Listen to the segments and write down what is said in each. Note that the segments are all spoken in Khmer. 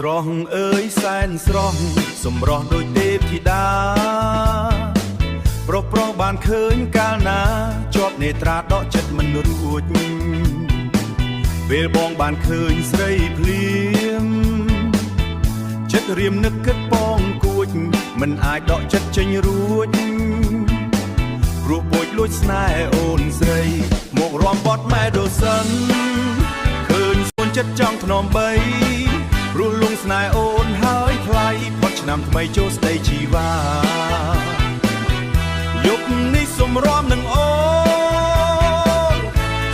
ស្រស់អើយសែនស្រស់សម្រស់ដូចទេពធីតាប្រុសប្រុសបានឃើញកាលណាជាប់នេត្រាដកចិត្តមិនរួចពេលបងបានឃើញស្រីភ្លៀមចិត្តរៀមនឹកគិតពងគួចមិនអាចដកចិត្តចេញរួចព្រោះពោចលួចស្នេហ៍អូនស្រីមករំបត់ម៉ែដូសិនឃើញសួនចិត្តចង់ធ្នមបីព្រោះលងស្នេហ៍អូនហើយថ្លៃផុតឆ្នាំថ្មីចូលស្ដីជីវ៉ាយប់នេះសុំរំនឹងអូន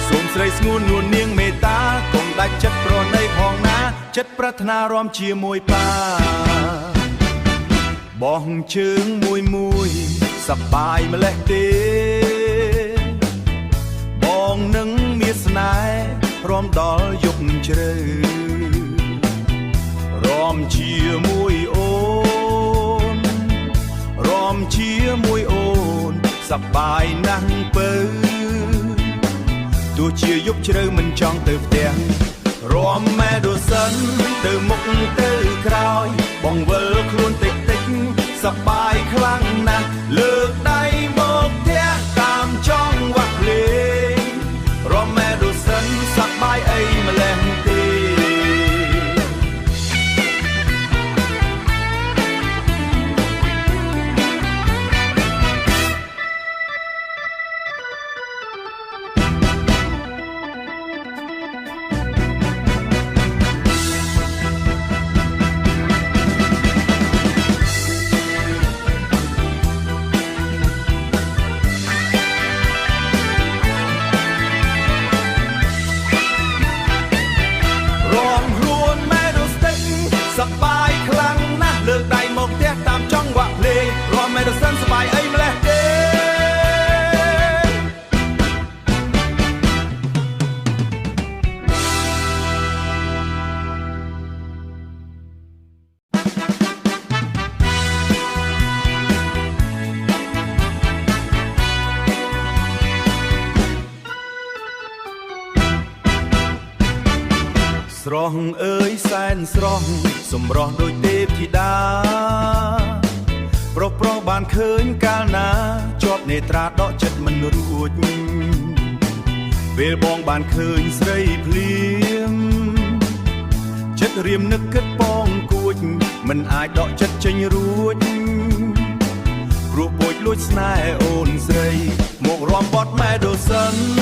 សូមស្រីស្ងួននួននាងមេត្តាកុំដាច់ចិត្តប្រណីផងណាចិត្តប្រាថ្នារំជាមួយប៉ាបោះជើងមួយសប្បាយម្លេះទេបងនឹងមានស្នេហ៍ព្រមដល់យប់ជ្រៅរំជាមួយអូនរំជាមួយអូនសប្បាយណាស់ពើទោះជាយប់ជ្រៅមិនចង់ទៅផ្ទះរំម៉ែដូសិនទៅមុខទៅក្រោយបងវិលខ្លួនតិចសប្បាយខ្លាំងណាស់លើកដៃមកផ្ទះតាមចង់វ៉ាក់ភ្លេងរំម៉ែដូសិនសប្បាយអីម្លេះទេសប្បាយខ្លាំងណាស់លើកដៃមកផ្ទះតាមចង់វ៉ាក់ភ្លេងរំម៉ែដូសិនសប្បាយអីម្លេះទេស្រស់អើយសែនស្រស់សម្រស់ដូចទេពធីតាប្រុសប្រុសបានឃើញកាលណាជាប់នេត្រាដកចិត្តមិនរួចពេលបងបានឃើញស្រីភ្លៀមចិត្តរៀមនឹកគិតពងគួចមិនអាចដកចិត្តចេញរួចព្រោះពោចលួចស្នេហ៍អូនស្រីមករំបត់ម៉ែដូសិន